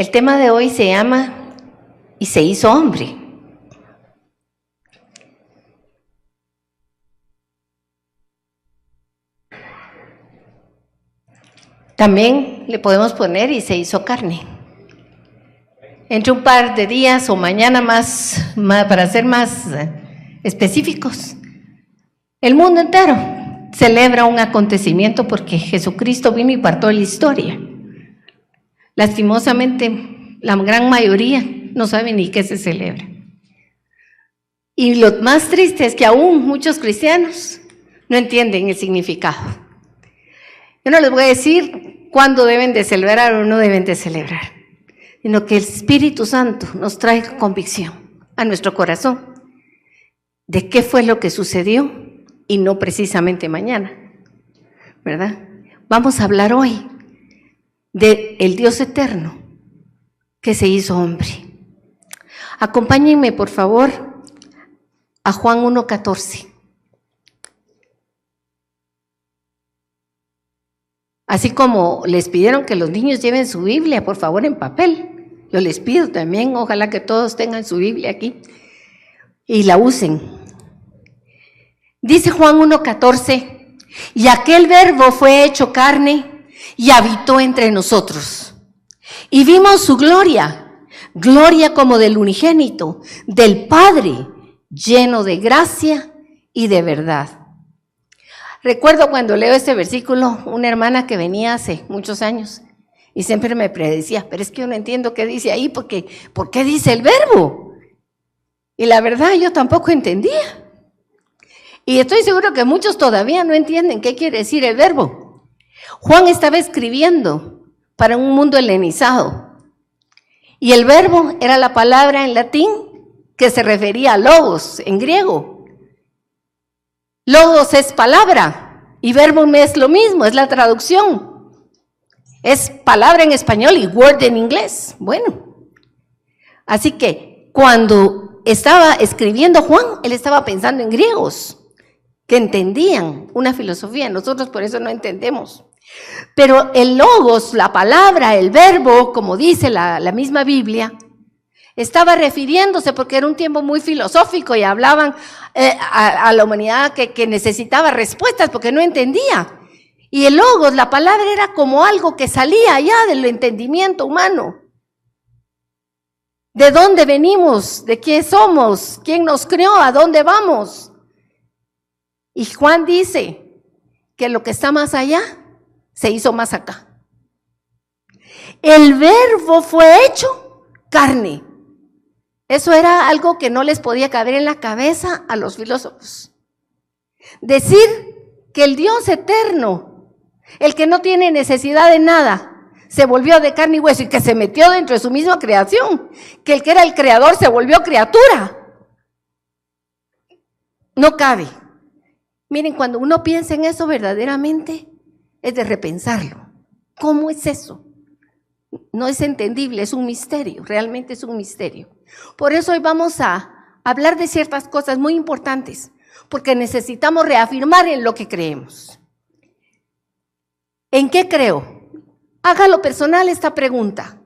El tema de hoy se llama "Y se hizo hombre". También le podemos poner "y se hizo carne". Entre un par de días o mañana más para ser más específicos, el mundo entero celebra un acontecimiento porque Jesucristo vino y partió la historia. Lastimosamente, la gran mayoría no sabe ni qué se celebra. Y lo más triste es que aún muchos cristianos no entienden el significado. Yo no les voy a decir cuándo deben de celebrar o no deben de celebrar, sino que el Espíritu Santo nos trae convicción a nuestro corazón de qué fue lo que sucedió y no precisamente mañana, ¿verdad? Vamos a hablar hoy del Dios eterno que se hizo hombre. Acompáñenme, por favor, a Juan 1:14. Así como les pidieron que los niños lleven su Biblia, por favor, en papel, yo les pido también, ojalá que todos tengan su Biblia aquí y la usen. Dice Juan 1:14, y aquel verbo fue hecho carne y habitó entre nosotros. Y vimos su gloria, gloria como del unigénito, del Padre, lleno de gracia y de verdad. Recuerdo cuando leo este versículo, una hermana que venía hace muchos años y siempre me predecía, pero es que yo no entiendo qué dice ahí, porque ¿por qué dice el verbo? Y la verdad yo tampoco entendía. Y estoy seguro que muchos todavía no entienden qué quiere decir el verbo. Juan estaba escribiendo para un mundo helenizado. Y el verbo era la palabra en latín que se refería a logos en griego. Logos es palabra y verbo es lo mismo, es la traducción. Es palabra en español y word en inglés. Bueno, así que cuando estaba escribiendo Juan, él estaba pensando en griegos que entendían una filosofía. Nosotros por eso no entendemos. Pero el logos, la palabra, el verbo, como dice la misma Biblia, estaba refiriéndose, porque era un tiempo muy filosófico y hablaban a la humanidad que necesitaba respuestas porque no entendía. Y el logos, la palabra, era como algo que salía allá del entendimiento humano. ¿De dónde venimos? ¿De quién somos? ¿Quién nos creó? ¿A dónde vamos? Y Juan dice que lo que está más allá se hizo más acá. El verbo fue hecho carne. Eso era algo que no les podía caber en la cabeza a los filósofos. Decir que el Dios eterno, el que no tiene necesidad de nada, se volvió de carne y hueso y que se metió dentro de su misma creación, que el que era el creador se volvió criatura. No cabe. Miren, cuando uno piensa en eso verdaderamente, es de repensarlo. ¿Cómo es eso? No es entendible, es un misterio, realmente es un misterio. Por eso hoy vamos a hablar de ciertas cosas muy importantes, porque necesitamos reafirmar en lo que creemos. ¿En qué creo? Hágalo personal esta pregunta.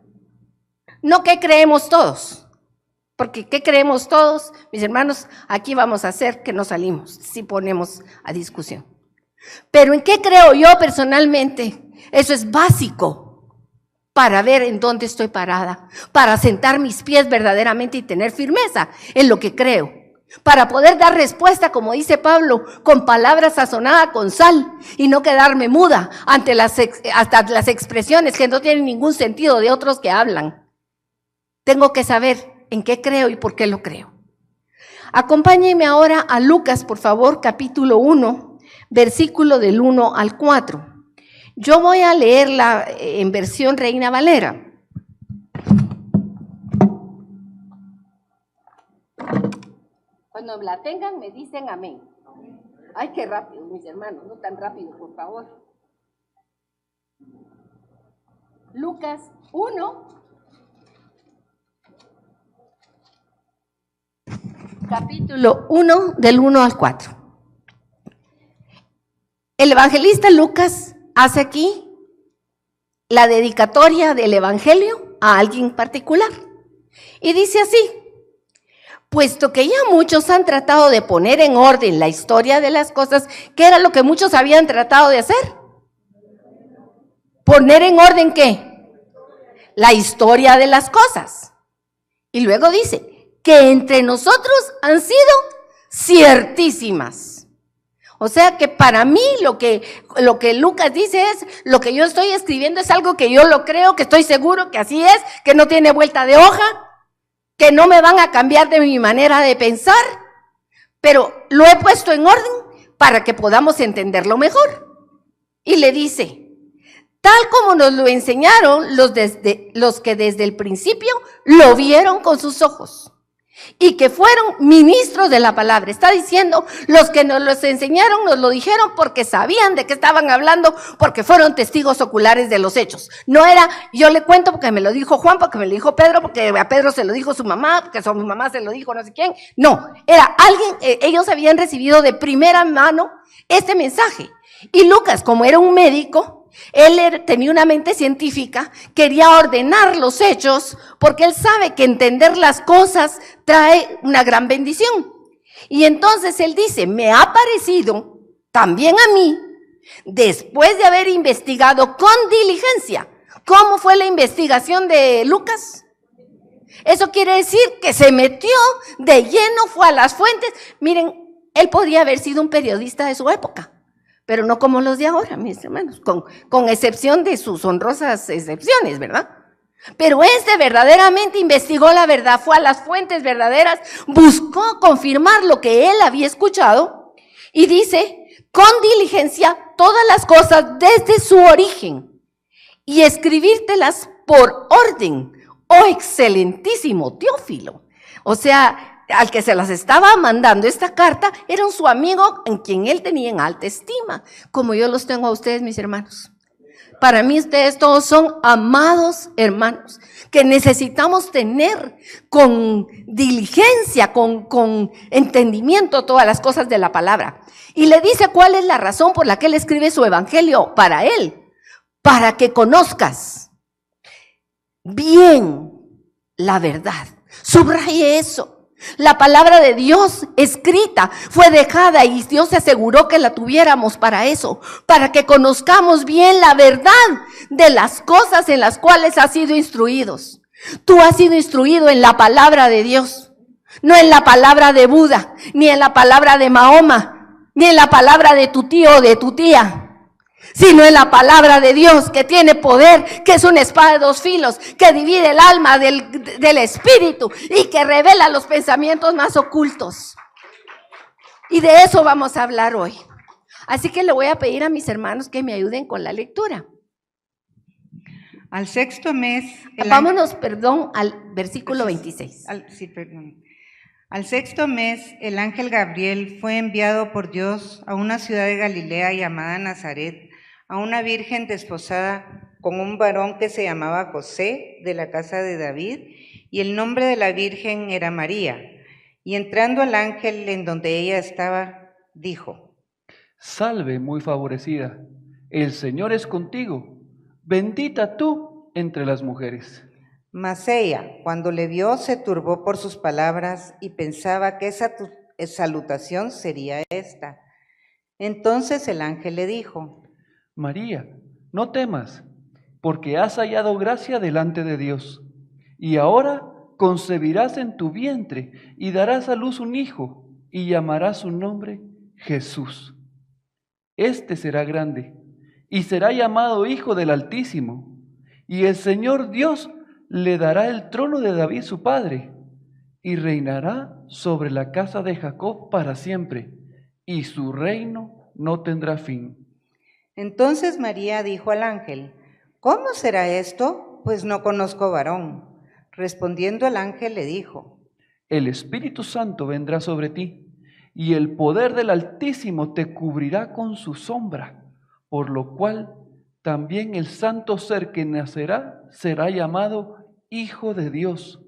No qué creemos todos, porque qué creemos todos, mis hermanos, aquí vamos a hacer que no salimos, si ponemos a discusión. Pero ¿en qué creo yo personalmente? Eso es básico para ver en dónde estoy parada, para sentar mis pies verdaderamente y tener firmeza en lo que creo, para poder dar respuesta, como dice Pablo, con palabras sazonadas con sal y no quedarme muda ante hasta las expresiones que no tienen ningún sentido de otros que hablan. Tengo que saber en qué creo y por qué lo creo. Acompáñenme ahora a Lucas, por favor, capítulo 1, versículo del 1 al 4. Yo voy a leerla en versión Reina Valera. Cuando la tengan me dicen amén. Ay, qué rápido, mis hermanos, no tan rápido, por favor. Lucas 1, capítulo 1, del 1 al 4. El evangelista Lucas hace aquí la dedicatoria del evangelio a alguien particular. Y dice así: puesto que ya muchos han tratado de poner en orden la historia de las cosas, ¿qué era lo que muchos habían tratado de hacer? ¿Poner en orden qué? La historia de las cosas. Y luego dice que entre nosotros han sido ciertísimas. O sea que para mí lo que Lucas dice es, lo que yo estoy escribiendo es algo que yo lo creo, que estoy seguro que así es, que no tiene vuelta de hoja, que no me van a cambiar de mi manera de pensar, pero lo he puesto en orden para que podamos entenderlo mejor. Y le dice: tal como nos lo enseñaron los que desde el principio lo vieron con sus ojos y que fueron ministros de la palabra. Está diciendo, los que nos los enseñaron nos lo dijeron porque sabían de qué estaban hablando, porque fueron testigos oculares de los hechos. No era, yo le cuento porque me lo dijo Juan, porque me lo dijo Pedro, porque a Pedro se lo dijo su mamá, porque a su mamá se lo dijo no sé quién. No, era alguien, ellos habían recibido de primera mano este mensaje. Y Lucas, como era un médico, él tenía una mente científica, quería ordenar los hechos, porque él sabe que entender las cosas trae una gran bendición. Y entonces él dice: me ha parecido también a mí, después de haber investigado con diligencia. ¿Cómo fue la investigación de Lucas? Eso quiere decir que se metió de lleno, fue a las fuentes. Miren, él podría haber sido un periodista de su época, pero no como los de ahora, mis hermanos, con excepción de sus honrosas excepciones, ¿verdad? Pero verdaderamente investigó la verdad, fue a las fuentes verdaderas, buscó confirmar lo que él había escuchado y dice, con diligencia, todas las cosas desde su origen y escribírtelas por orden, oh excelentísimo Teófilo. O sea, al que se las estaba mandando esta carta era su amigo en quien él tenía en alta estima, como yo los tengo a ustedes, mis hermanos. Para mí ustedes todos son amados hermanos, que necesitamos tener con diligencia, con entendimiento todas las cosas de la palabra. Y le dice cuál es la razón por la que él escribe su evangelio para él, para que conozcas bien la verdad. Subraye eso. La palabra de Dios escrita fue dejada y Dios se aseguró que la tuviéramos para eso, para que conozcamos bien la verdad de las cosas en las cuales has sido instruidos. Tú has sido instruido en la palabra de Dios, no en la palabra de Buda, ni en la palabra de Mahoma, ni en la palabra de tu tío o de tu tía, sino en la palabra de Dios, que tiene poder, que es una espada de dos filos, que divide el alma del espíritu y que revela los pensamientos más ocultos. Y de eso vamos a hablar hoy. Así que le voy a pedir a mis hermanos que me ayuden con la lectura. Al sexto mes... Vámonos, al versículo 26. Al sexto mes, el ángel Gabriel fue enviado por Dios a una ciudad de Galilea llamada Nazaret, a una virgen desposada con un varón que se llamaba José, de la casa de David, y el nombre de la virgen era María. Y entrando al ángel en donde ella estaba, dijo: Salve, muy favorecida, el Señor es contigo, bendita tú entre las mujeres. Mas ella, cuando le vio, se turbó por sus palabras y pensaba que esa salutación sería esta. Entonces el ángel le dijo: María, no temas, porque has hallado gracia delante de Dios, y ahora concebirás en tu vientre y darás a luz un hijo, y llamarás su nombre Jesús. Este será grande, y será llamado Hijo del Altísimo, y el Señor Dios le dará el trono de David su padre, y reinará sobre la casa de Jacob para siempre, y su reino no tendrá fin. Entonces María dijo al ángel: ¿Cómo será esto? Pues no conozco varón. Respondiendo el ángel le dijo: El Espíritu Santo vendrá sobre ti, y el poder del Altísimo te cubrirá con su sombra, por lo cual también el santo ser que nacerá será llamado Hijo de Dios.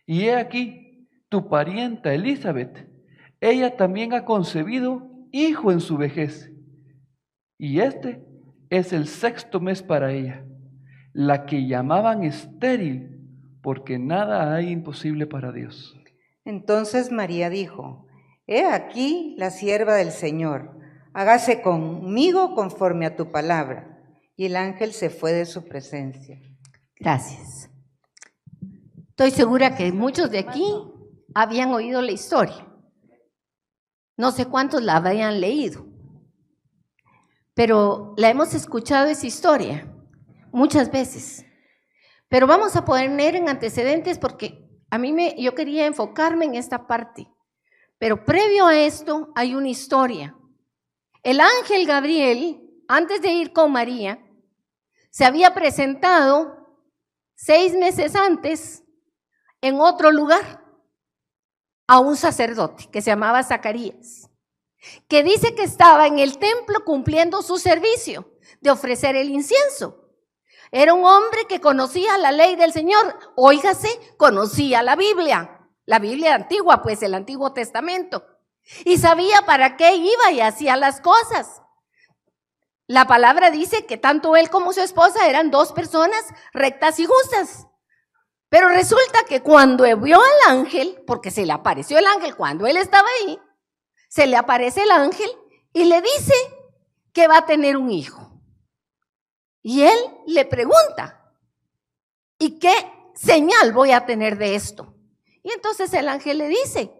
Y he aquí, tu parienta Elizabeth, ella también ha concebido hijo en su vejez. Y este es el sexto mes para ella, la que llamaban estéril, porque nada hay imposible para Dios. Entonces María dijo: He aquí la sierva del Señor, hágase conmigo conforme a tu palabra. Y el ángel se fue de su presencia. Gracias. Estoy segura que muchos de aquí habían oído la historia. No sé cuántos la habían leído, pero la hemos escuchado esa historia muchas veces. Pero vamos a poner en antecedentes porque yo quería enfocarme en esta parte. Pero previo a esto hay una historia. El ángel Gabriel, antes de ir con María, se había presentado 6 meses antes en otro lugar a un sacerdote que se llamaba Zacarías, que dice que estaba en el templo cumpliendo su servicio de ofrecer el incienso. Era un hombre que conocía la ley del Señor, óigase, conocía la Biblia antigua, pues el Antiguo Testamento, y sabía para qué iba y hacía las cosas. La palabra dice que tanto él como su esposa eran 2 personas rectas y justas. Pero resulta que cuando vio al ángel, porque se le apareció el ángel cuando él estaba ahí, se le aparece el ángel y le dice que va a tener un hijo. Y él le pregunta: ¿y qué señal voy a tener de esto? Y entonces el ángel le dice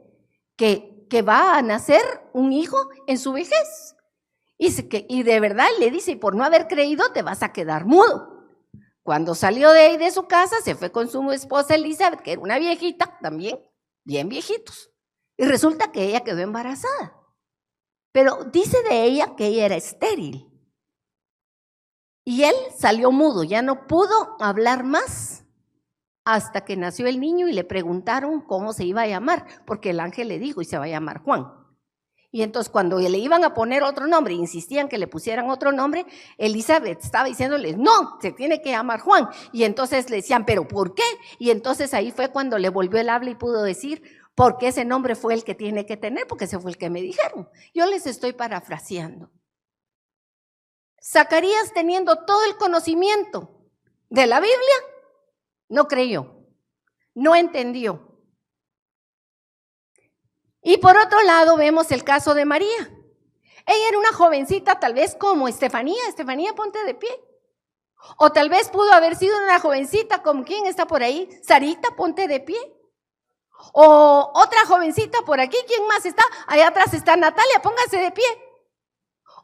que va a nacer un hijo en su vejez. Y de verdad le dice: y por no haber creído te vas a quedar mudo. Cuando salió de ahí de su casa, se fue con su esposa Elizabeth, que era una viejita también, bien viejitos. Y resulta que ella quedó embarazada. Pero dice de ella que ella era estéril. Y él salió mudo, ya no pudo hablar más hasta que nació el niño y le preguntaron cómo se iba a llamar, porque el ángel le dijo: y se va a llamar Juan. Y entonces cuando le iban a poner otro nombre, insistían que le pusieran otro nombre, Elizabeth estaba diciéndoles: no, se tiene que llamar Juan. Y entonces le decían: ¿pero por qué? Y entonces ahí fue cuando le volvió el habla y pudo decir: porque ese nombre fue el que tiene que tener, porque ese fue el que me dijeron. Yo les estoy parafraseando. Zacarías, teniendo todo el conocimiento de la Biblia, no creyó, no entendió. Y por otro lado vemos el caso de María. Ella era una jovencita, tal vez como Estefanía, ponte de pie. O tal vez pudo haber sido una jovencita como ¿quién está por ahí? Sarita, ponte de pie. O otra jovencita por aquí, ¿quién más está? Allá atrás está Natalia, póngase de pie.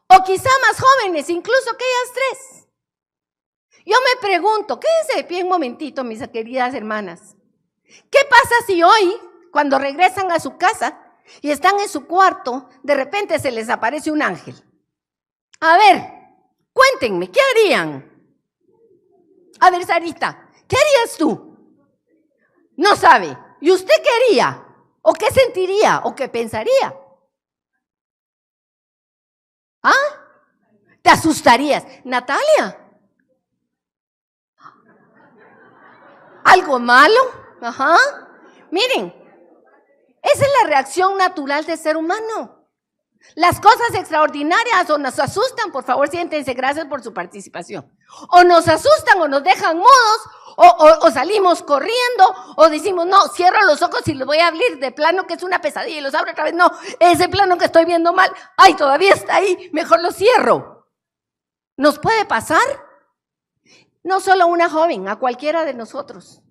O quizá más jóvenes, incluso que ellas 3. Yo me pregunto, quédense de pie un momentito, mis queridas hermanas. ¿Qué pasa si hoy, cuando regresan a su casa y están en su cuarto, de repente se les aparece un ángel? A ver, cuéntenme, ¿qué harían? A ver, Sarita, ¿qué harías tú? No sabe. ¿Y usted qué haría? ¿O qué sentiría? ¿O qué pensaría? ¿Ah? ¿Te asustarías? Natalia. ¿Algo malo? Ajá. Miren, esa es la reacción natural del ser humano. Las cosas extraordinarias o nos asustan, por favor siéntense, gracias por su participación. O nos asustan o nos dejan mudos, o salimos corriendo, o decimos: no, cierro los ojos y los voy a abrir de plano que es una pesadilla y los abro otra vez. No, ese plano que estoy viendo mal, ay, todavía está ahí, mejor lo cierro. ¿Nos puede pasar? No solo a una joven, a cualquiera de nosotros.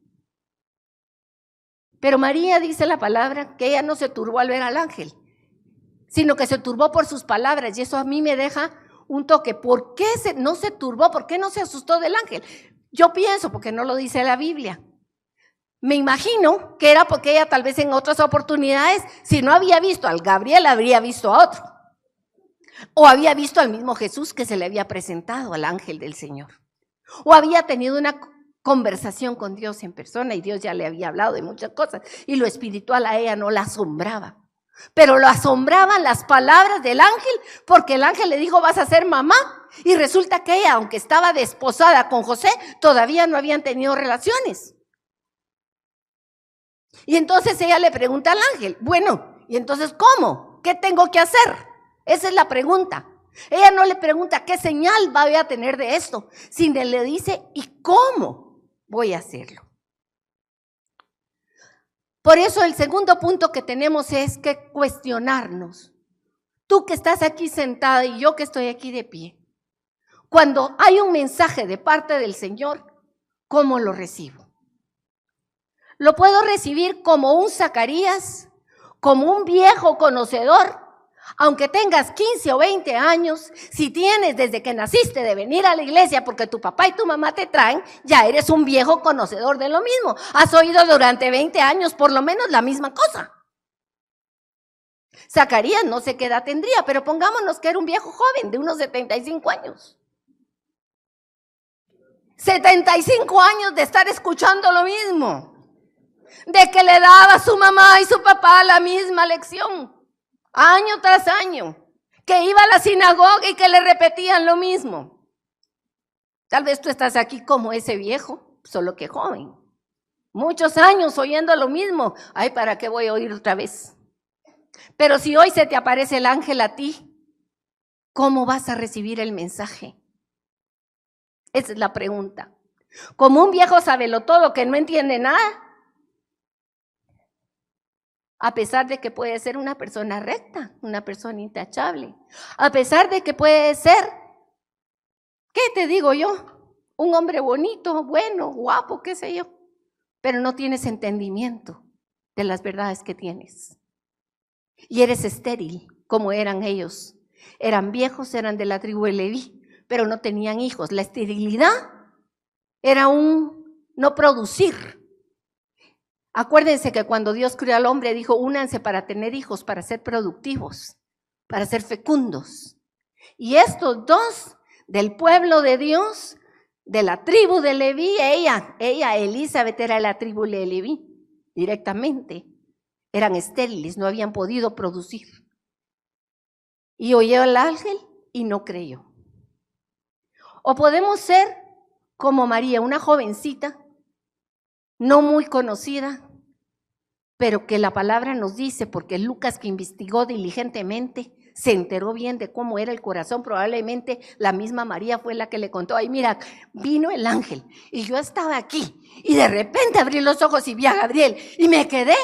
Pero María, dice la palabra, que ella no se turbó al ver al ángel, sino que se turbó por sus palabras, y eso a mí me deja un toque. ¿Por qué no se turbó? ¿Por qué no se asustó del ángel? Yo pienso, porque no lo dice la Biblia. Me imagino que era porque ella tal vez en otras oportunidades, si no había visto al Gabriel, habría visto a otro. O había visto al mismo Jesús que se le había presentado al ángel del Señor. O había tenido una conversación con Dios en persona y Dios ya le había hablado de muchas cosas. Y lo espiritual a ella no la asombraba. Pero lo asombraban las palabras del ángel, porque el ángel le dijo: vas a ser mamá. Y resulta que ella, aunque estaba desposada con José, todavía no habían tenido relaciones. Y entonces ella le pregunta al ángel: bueno, ¿y entonces cómo? ¿Qué tengo que hacer? Esa es la pregunta. Ella no le pregunta qué señal voy a tener de esto, sino le dice: ¿y cómo voy a hacerlo? Por eso el segundo punto que tenemos es que cuestionarnos. Tú que estás aquí sentada y yo que estoy aquí de pie. Cuando hay un mensaje de parte del Señor, ¿cómo lo recibo? ¿Lo puedo recibir como un Zacarías, como un viejo conocedor? Aunque tengas 15 o 20 años, si tienes desde que naciste de venir a la iglesia porque tu papá y tu mamá te traen, ya eres un viejo conocedor de lo mismo. Has oído durante 20 años por lo menos la misma cosa. Zacarías no sé qué edad tendría, pero pongámonos que era un viejo joven de unos 75 años. 75 años de estar escuchando lo mismo, de que le daba a su mamá y su papá la misma lección, año tras año, que iba a la sinagoga y que le repetían lo mismo. Tal vez tú estás aquí como ese viejo, solo que joven. Muchos años oyendo lo mismo. Ay, ¿para qué voy a oír otra vez? Pero si hoy se te aparece el ángel a ti, ¿cómo vas a recibir el mensaje? Esa es la pregunta. Como un viejo sabelotodo que no entiende nada, a pesar de que puede ser una persona recta, una persona intachable, a pesar de que puede ser, ¿qué te digo yo? Un hombre bonito, bueno, guapo, qué sé yo, pero no tienes entendimiento de las verdades que tienes. Y eres estéril, como eran ellos. Eran viejos, eran de la tribu de Leví, pero no tenían hijos. La esterilidad era un no producir. Acuérdense que cuando Dios creó al hombre dijo, únanse para tener hijos, para ser productivos, para ser fecundos. Y estos dos del pueblo de Dios, de la tribu de Leví, ella, Elizabeth, era de la tribu de Leví, directamente. Eran estériles, no habían podido producir. Y oyó al ángel y no creyó. O podemos ser como María, una jovencita, no muy conocida, pero que la palabra nos dice, porque Lucas, que investigó diligentemente, se enteró bien de cómo era el corazón. Probablemente la misma María fue la que le contó, ay, mira, vino el ángel y yo estaba aquí y de repente abrí los ojos y vi a Gabriel y me quedé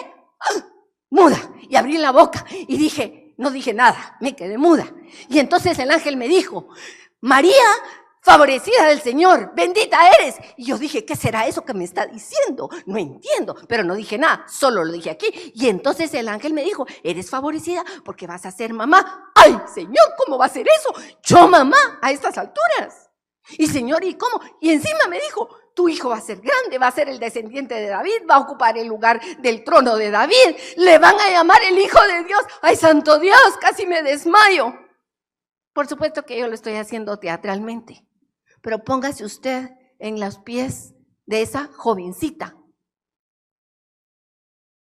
muda y abrí la boca y dije, no dije nada, me quedé muda. Y entonces el ángel me dijo, María, favorecida del Señor, bendita eres. Y yo dije, ¿qué será eso que me está diciendo? No entiendo, pero no dije nada, solo lo dije aquí. Y entonces el ángel me dijo, eres favorecida porque vas a ser mamá. ¡Ay, Señor, cómo va a ser eso! Yo mamá a estas alturas. Y Señor, ¿y cómo? Y encima me dijo, tu hijo va a ser grande, va a ser el descendiente de David, va a ocupar el lugar del trono de David, le van a llamar el Hijo de Dios. ¡Ay, santo Dios! Casi me desmayo. Por supuesto que yo lo estoy haciendo teatralmente. Pero póngase usted en los pies de esa jovencita.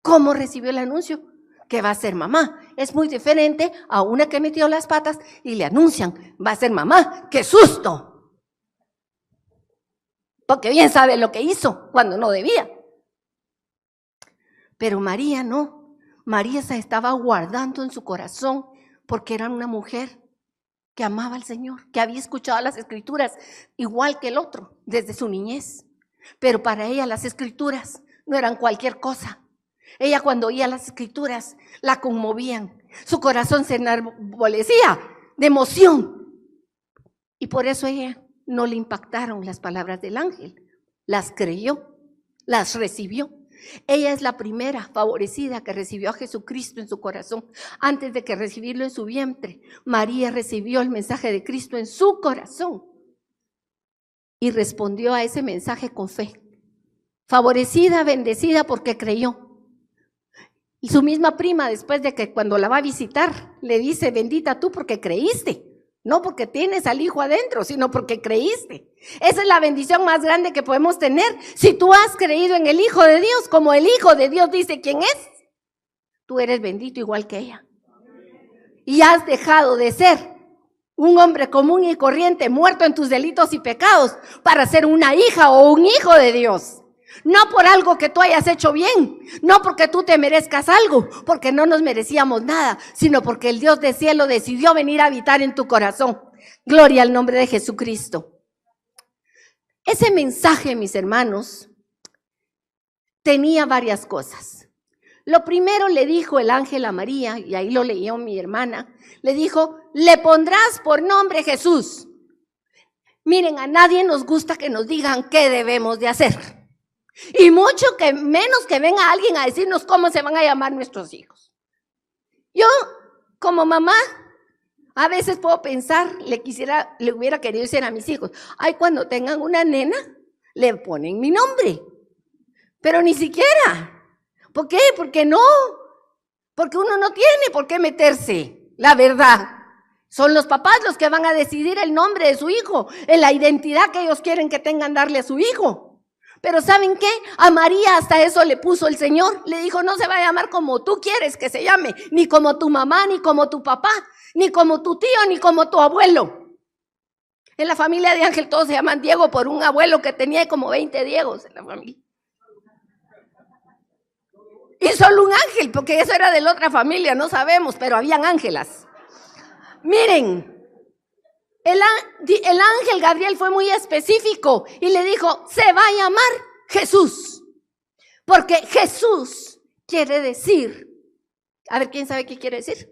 ¿Cómo recibió el anuncio? Que va a ser mamá. Es muy diferente a una que metió las patas y le anuncian, va a ser mamá. ¡Qué susto! Porque bien sabe lo que hizo cuando no debía. Pero María no. María se estaba guardando en su corazón porque era una mujer que amaba al Señor, que había escuchado las Escrituras igual que el otro desde su niñez. Pero para ella las Escrituras no eran cualquier cosa. Ella cuando oía las Escrituras la conmovían. Su corazón se enarbolecía de emoción. Y por eso ella no le impactaron las palabras del ángel. Las creyó, las recibió. Ella es la primera favorecida que recibió a Jesucristo en su corazón. Antes de que recibirlo en su vientre, María recibió el mensaje de Cristo en su corazón y respondió a ese mensaje con fe. Favorecida, bendecida porque creyó. Y su misma prima, después de que cuando la va a visitar, le dice, bendita tú porque creíste. No porque tienes al hijo adentro, sino porque creíste. Esa es la bendición más grande que podemos tener. Si tú has creído en el Hijo de Dios, como el Hijo de Dios dice quién es, tú eres bendito igual que ella. Y has dejado de ser un hombre común y corriente, muerto en tus delitos y pecados, para ser una hija o un hijo de Dios. No por algo que tú hayas hecho bien, no porque tú te merezcas algo, porque no nos merecíamos nada, sino porque el Dios del cielo decidió venir a habitar en tu corazón. Gloria al nombre de Jesucristo. Ese mensaje, mis hermanos, tenía varias cosas. Lo primero le dijo el ángel a María, y ahí lo leyó mi hermana, le dijo, le pondrás por nombre Jesús. Miren, a nadie nos gusta que nos digan qué debemos de hacer. Y mucho que menos que venga alguien a decirnos cómo se van a llamar nuestros hijos. Yo, como mamá, a veces puedo pensar, le hubiera querido decir a mis hijos, ay, cuando tengan una nena, le ponen mi nombre. Pero ni siquiera. ¿Por qué? Porque no. Porque uno no tiene por qué meterse, la verdad. Son los papás los que van a decidir el nombre de su hijo, en la identidad que ellos quieren que tengan darle a su hijo. Pero ¿saben qué? A María hasta eso le puso el Señor. Le dijo, no se va a llamar como tú quieres que se llame, ni como tu mamá, ni como tu papá, ni como tu tío, ni como tu abuelo. En la familia de Ángel todos se llaman Diego por un abuelo que tenía como 20 Diegos en la familia. Y solo un ángel, porque eso era de la otra familia, no sabemos, pero habían ángelas. Miren, el ángel Gabriel fue muy específico y le dijo, se va a llamar Jesús. Porque Jesús quiere decir, a ver, ¿quién sabe qué quiere decir?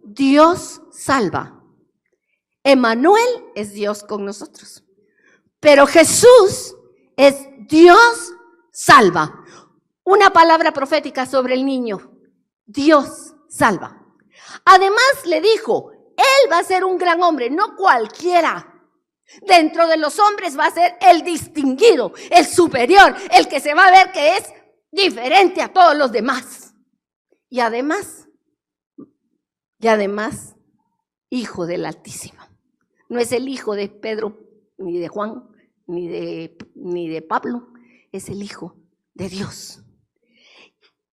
Dios salva. Emmanuel es Dios con nosotros. Pero Jesús es Dios salva. Una palabra profética sobre el niño. Dios salva. Además le dijo, él va a ser un gran hombre, no cualquiera. Dentro de los hombres va a ser el distinguido, el superior, el que se va a ver que es diferente a todos los demás. Y además, hijo del Altísimo. No es el hijo de Pedro, ni de Juan, ni de Pablo, es el hijo de Dios.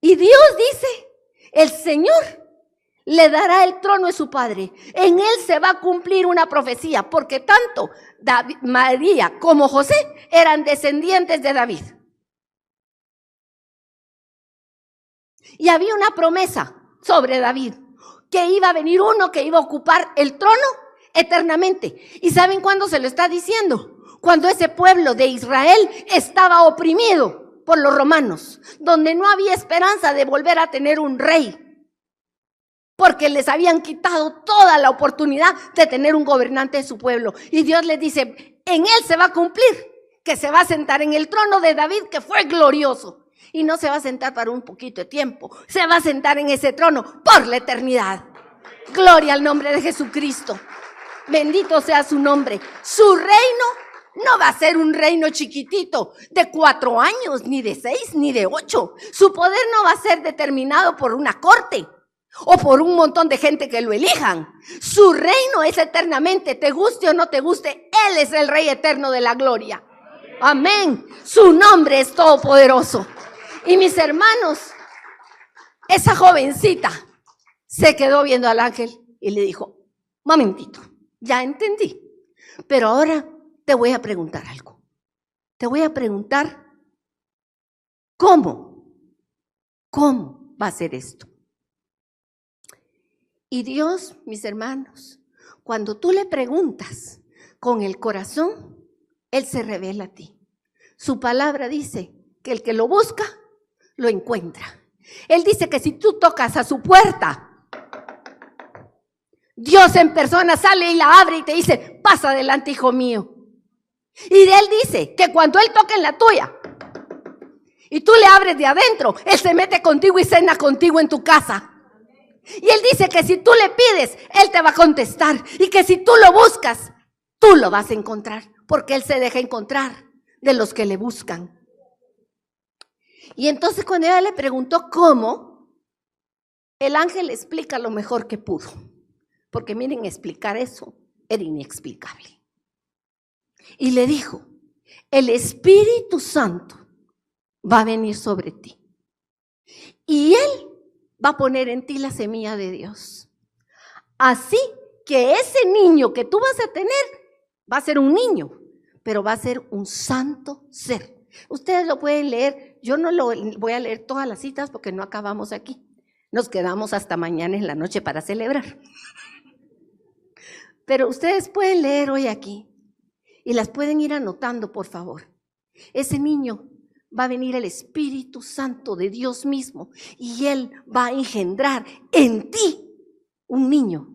Y Dios dice, el Señor le dará el trono de su padre. En él se va a cumplir una profecía, porque tanto María como José eran descendientes de David. Y había una promesa sobre David, que iba a venir uno que iba a ocupar el trono eternamente. ¿Y saben cuándo se lo está diciendo? Cuando ese pueblo de Israel estaba oprimido por los romanos, donde no había esperanza de volver a tener un rey, porque les habían quitado toda la oportunidad de tener un gobernante de su pueblo. Y Dios les dice, en él se va a cumplir, que se va a sentar en el trono de David, que fue glorioso. Y no se va a sentar para un poquito de tiempo, se va a sentar en ese trono por la eternidad. Gloria al nombre de Jesucristo. Bendito sea su nombre. Su reino no va a ser un reino chiquitito de 4 años, ni de 6, ni de 8. Su poder no va a ser determinado por una corte o por un montón de gente que lo elijan. Su reino es eternamente, te guste o no te guste, Él es el Rey eterno de la gloria. Amén. Su nombre es todopoderoso. Y mis hermanos, esa jovencita se quedó viendo al ángel y le dijo, momentito, ya entendí, pero ahora te voy a preguntar algo. Te voy a preguntar, ¿cómo va a ser esto? Y Dios, mis hermanos, cuando tú le preguntas con el corazón, Él se revela a ti. Su palabra dice que el que lo busca, lo encuentra. Él dice que si tú tocas a su puerta, Dios en persona sale y la abre y te dice, pasa adelante, hijo mío. Y de Él dice que cuando Él toca en la tuya y tú le abres de adentro, Él se mete contigo y cena contigo en tu casa. Y Él dice que si tú le pides, Él te va a contestar. Y que si tú lo buscas, tú lo vas a encontrar. Porque Él se deja encontrar de los que le buscan. Y entonces cuando ella le preguntó cómo, el ángel explica lo mejor que pudo. Porque miren, explicar eso era inexplicable. Y le dijo, el Espíritu Santo va a venir sobre ti. Y Él va a poner en ti la semilla de Dios. Así que ese niño que tú vas a tener va a ser un niño, pero va a ser un santo ser. Ustedes lo pueden leer. Yo no lo voy a leer todas las citas porque no acabamos aquí. Nos quedamos hasta mañana en la noche para celebrar. Pero ustedes pueden leer hoy aquí y las pueden ir anotando, por favor. Ese niño va a venir el Espíritu Santo de Dios mismo y Él va a engendrar en ti un niño.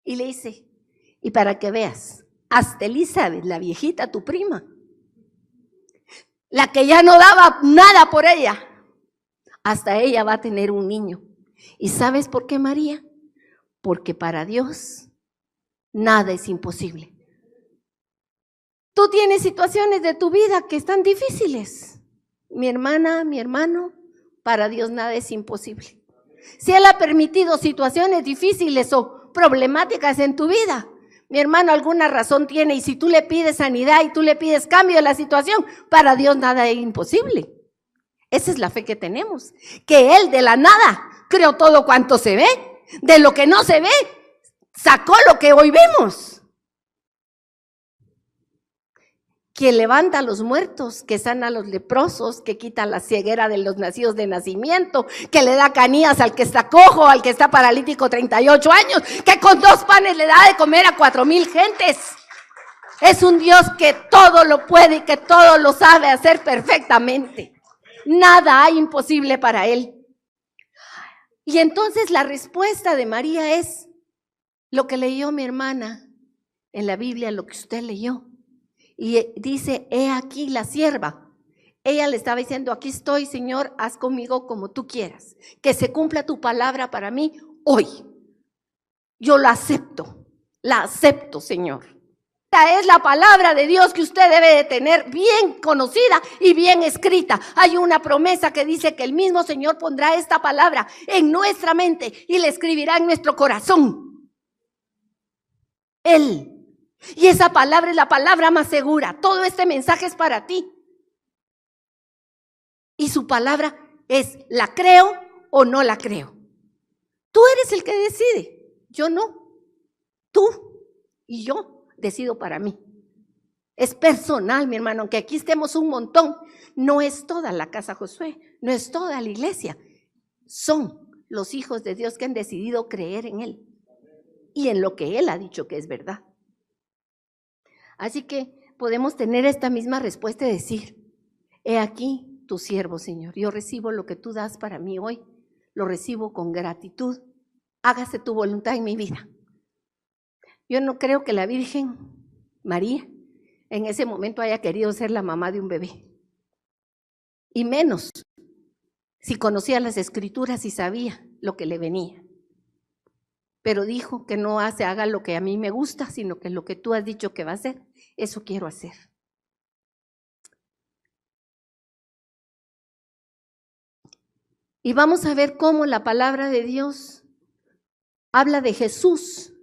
Y le dice, y para que veas, hasta Elizabeth, la viejita, tu prima, la que ya no daba nada por ella, hasta ella va a tener un niño. ¿Y sabes por qué, María? Porque para Dios nada es imposible. Tú tienes situaciones de tu vida que están difíciles. Mi hermana, mi hermano, para Dios nada es imposible. Si Él ha permitido situaciones difíciles o problemáticas en tu vida, mi hermano, alguna razón tiene, y si tú le pides sanidad y tú le pides cambio de la situación, para Dios nada es imposible. Esa es la fe que tenemos, que Él de la nada creó todo cuanto se ve, de lo que no se ve, sacó lo que hoy vemos. Quien levanta a los muertos, que sana a los leprosos, que quita la ceguera de los nacidos de nacimiento, que le da canillas al que está cojo, al que está paralítico 38 años, que con 2 panes le da de comer a 4,000 gentes. Es un Dios que todo lo puede y que todo lo sabe hacer perfectamente. Nada hay imposible para Él. Y entonces la respuesta de María es lo que leyó mi hermana en la Biblia, lo que usted leyó. Y dice, he aquí la sierva. Ella le estaba diciendo, aquí estoy, Señor, haz conmigo como tú quieras. Que se cumpla tu palabra para mí hoy. Yo la acepto, Señor. Esta es la palabra de Dios que usted debe de tener bien conocida y bien escrita. Hay una promesa que dice que el mismo Señor pondrá esta palabra en nuestra mente y la escribirá en nuestro corazón. Él. Y esa palabra es la palabra más segura. Todo este mensaje es para ti. Y su palabra es, ¿la creo o no la creo? Tú eres el que decide. Yo no. Tú y yo decido para mí. Es personal, mi hermano, aunque aquí estemos un montón. No es toda la casa Josué, no es toda la iglesia. Son los hijos de Dios que han decidido creer en Él y en lo que Él ha dicho que es verdad. Así que podemos tener esta misma respuesta y decir, he aquí tu siervo, Señor. Yo recibo lo que tú das para mí hoy, lo recibo con gratitud. Hágase tu voluntad en mi vida. Yo no creo que la Virgen María en ese momento haya querido ser la mamá de un bebé. Y menos si conocía las escrituras y sabía lo que le venía. Pero dijo que no haga lo que a mí me gusta, sino que lo que tú has dicho que va a hacer, eso quiero hacer. Y vamos a ver cómo la palabra de Dios habla de Jesús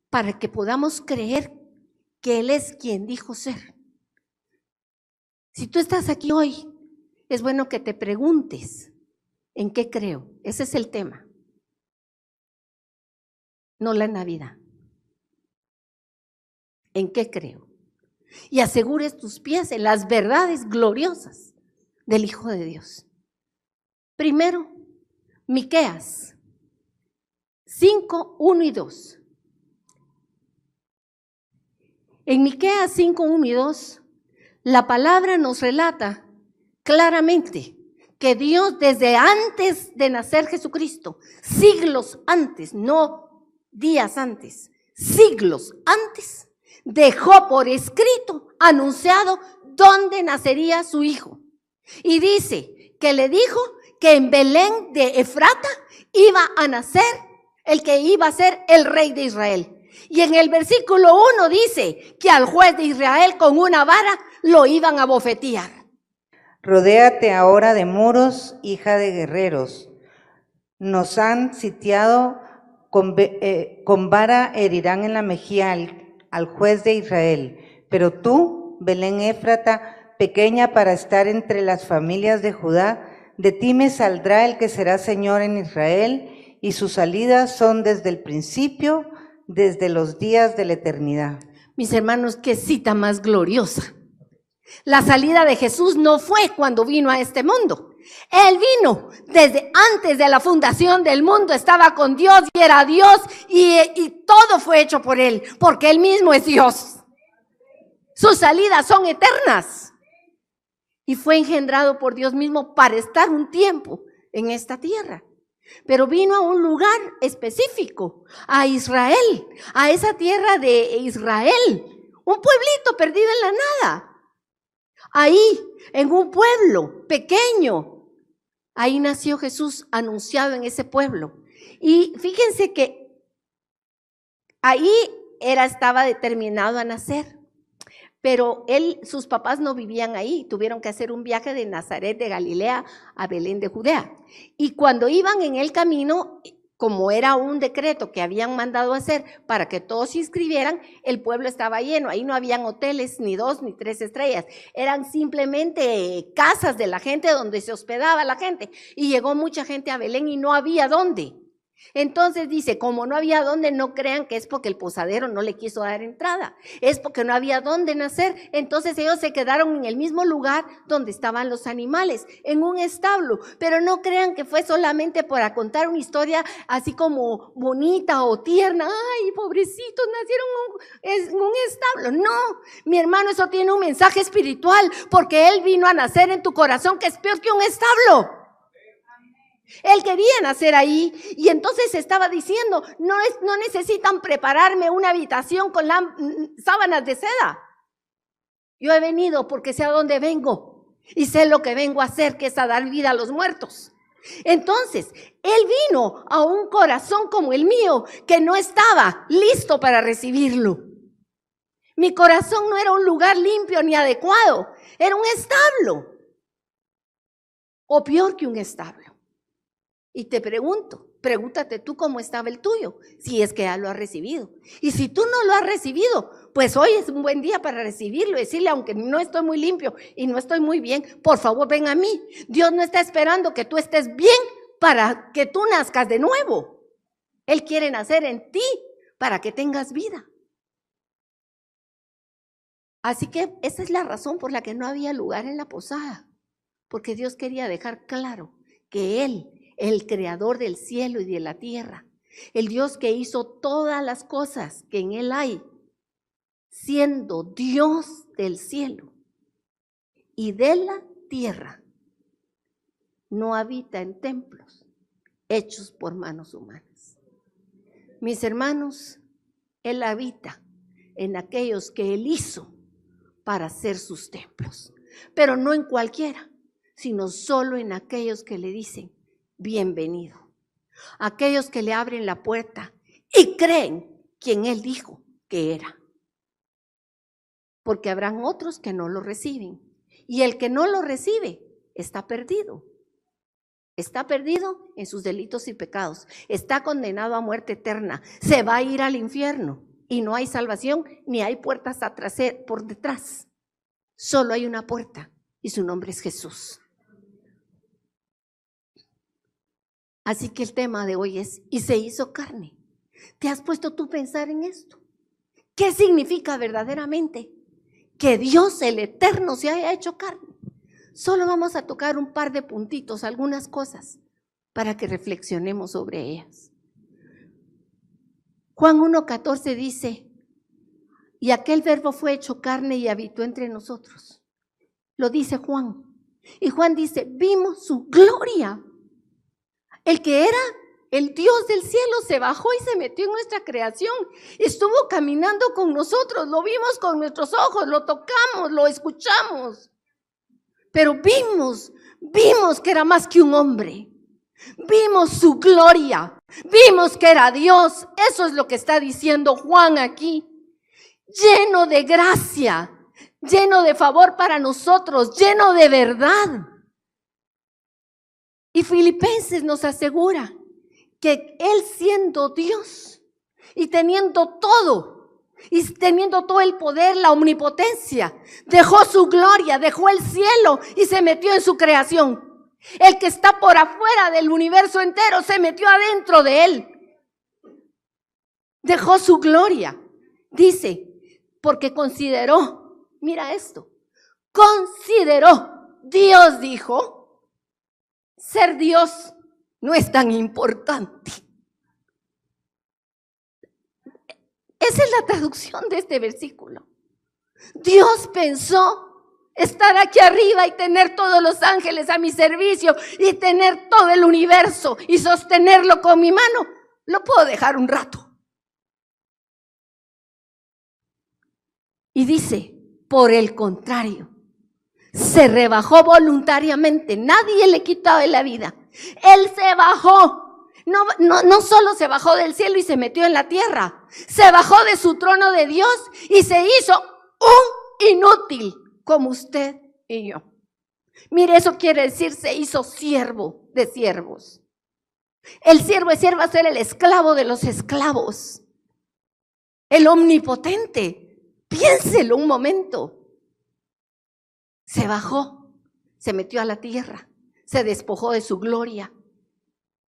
para que podamos creer que Él es quien dijo ser. Si tú estás aquí hoy, es bueno que te preguntes, ¿en qué creo? Ese es el tema. No la Navidad. ¿En qué creo? Y asegures tus pies en las verdades gloriosas del Hijo de Dios. Primero, Miqueas 5, 1 y 2. En Miqueas 5, 1 y 2, la palabra nos relata claramente que Dios desde antes de nacer Jesucristo, siglos antes, no días antes, siglos antes, dejó por escrito, anunciado, dónde nacería su hijo. Y dice que le dijo que en Belén de Efrata iba a nacer el que iba a ser el rey de Israel. Y en el versículo 1 dice que al juez de Israel con una vara lo iban a bofetear. Rodéate ahora de muros, hija de guerreros. Nos han sitiado, con vara herirán en la mejilla al juez de Israel. Pero tú, Belén Éfrata, pequeña para estar entre las familias de Judá, de ti me saldrá el que será Señor en Israel, y sus salidas son desde el principio, desde los días de la eternidad. Mis hermanos, qué cita más gloriosa. La salida de Jesús no fue cuando vino a este mundo. Él vino desde antes de la fundación del mundo, estaba con Dios y era Dios y todo fue hecho por Él, porque Él mismo es Dios. sus salidas son eternas. Y fue engendrado por Dios mismo para estar un tiempo en esta tierra. Pero vino a un lugar específico, a Israel, a esa tierra de Israel, un pueblito perdido en la nada. Ahí, en un pueblo pequeño, ahí nació Jesús anunciado en ese pueblo. Y fíjense que ahí estaba determinado a nacer. Pero sus papás no vivían ahí, tuvieron que hacer un viaje de Nazaret de Galilea a Belén de Judea. Y cuando iban en el camino, como era un decreto que habían mandado hacer para que todos se inscribieran, el pueblo estaba lleno. Ahí no habían hoteles ni 2 ni 3 estrellas, eran simplemente casas de la gente donde se hospedaba la gente. Y llegó mucha gente a Belén y no había dónde. Entonces dice, como no había dónde, no crean que es porque el posadero no le quiso dar entrada, es porque no había dónde nacer. Entonces ellos se quedaron en el mismo lugar donde estaban los animales, en un establo. Pero no crean que fue solamente para contar una historia así como bonita o tierna. Ay, pobrecitos, nacieron en un establo. No, mi hermano, eso tiene un mensaje espiritual, porque Él vino a nacer en tu corazón, que es peor que un establo. Él quería nacer ahí, y entonces estaba diciendo, no necesitan prepararme una habitación con sábanas de seda. Yo he venido porque sé a dónde vengo y sé lo que vengo a hacer, que es a dar vida a los muertos. Entonces, Él vino a un corazón como el mío, que no estaba listo para recibirlo. Mi corazón no era un lugar limpio ni adecuado, era un establo, o peor que un establo. Y te pregúntate tú cómo estaba el tuyo, si es que ya lo has recibido. Y si tú no lo has recibido, pues hoy es un buen día para recibirlo, decirle, aunque no estoy muy limpio y no estoy muy bien, por favor ven a mí. Dios no está esperando que tú estés bien para que tú nazcas de nuevo. Él quiere nacer en ti para que tengas vida. Así que esa es la razón por la que no había lugar en la posada, porque Dios quería dejar claro que Él, el creador del cielo y de la tierra, el Dios que hizo todas las cosas que en Él hay, siendo Dios del cielo y de la tierra, no habita en templos hechos por manos humanas. Mis hermanos, Él habita en aquellos que Él hizo para hacer sus templos, pero no en cualquiera, sino solo en aquellos que le dicen, bienvenido. Aquellos que le abren la puerta y creen quien Él dijo que era. Porque habrán otros que no lo reciben. Y el que no lo recibe está perdido. Está perdido en sus delitos y pecados. Está condenado a muerte eterna. Se va a ir al infierno. Y no hay salvación ni hay puertas atrás, por detrás. Solo hay una puerta y su nombre es Jesús. Así que el tema de hoy es, y se hizo carne. ¿Te has puesto tú a pensar en esto? ¿Qué significa verdaderamente que Dios el Eterno se haya hecho carne? Solo vamos a tocar un par de puntitos, algunas cosas, para que reflexionemos sobre ellas. Juan 1:14 dice, y aquel verbo fue hecho carne y habitó entre nosotros. Lo dice Juan. Y Juan dice, vimos su gloria. El que era el Dios del cielo se bajó y se metió en nuestra creación. Estuvo caminando con nosotros, lo vimos con nuestros ojos, lo tocamos, lo escuchamos. Pero vimos que era más que un hombre. Vimos su gloria, vimos que era Dios. Eso es lo que está diciendo Juan aquí. Lleno de gracia, lleno de favor para nosotros, lleno de verdad. Y Filipenses nos asegura que Él siendo Dios y teniendo todo el poder, la omnipotencia, dejó su gloria, dejó el cielo y se metió en su creación. El que está por afuera del universo entero se metió adentro de Él. Dejó su gloria, dice, porque consideró, mira esto, consideró, Dios dijo, ser Dios no es tan importante. Esa es la traducción de este versículo. Dios pensó estar aquí arriba y tener todos los ángeles a mi servicio y tener todo el universo y sostenerlo con mi mano. Lo puedo dejar un rato. Y dice, por el contrario, se rebajó voluntariamente. Nadie le quitó de la vida. Él se bajó. No solo se bajó del cielo y se metió en la tierra. Se bajó de su trono de Dios y se hizo un inútil como usted y yo. Mire, eso quiere decir se hizo siervo de siervos. El siervo de siervo va a ser el esclavo de los esclavos. El omnipotente. Piénselo un momento. Se bajó, se metió a la tierra, se despojó de su gloria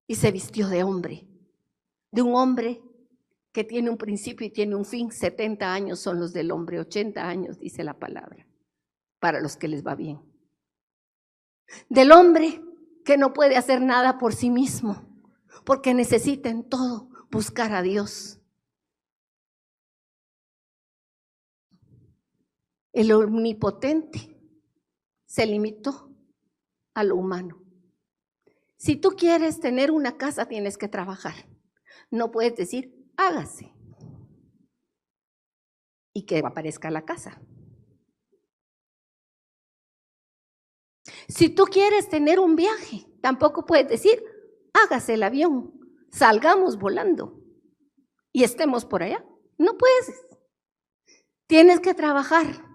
y se vistió de hombre. De un hombre que tiene un principio y tiene un fin. 70 años son los del hombre, 80 años dice la palabra, para los que les va bien. Del hombre que no puede hacer nada por sí mismo, porque necesita en todo buscar a Dios. El omnipotente se limitó a lo humano. Si tú quieres tener una casa, tienes que trabajar. No puedes decir, hágase, y que aparezca la casa. Si tú quieres tener un viaje, tampoco puedes decir, hágase el avión, salgamos volando y estemos por allá. No puedes. Tienes que trabajar,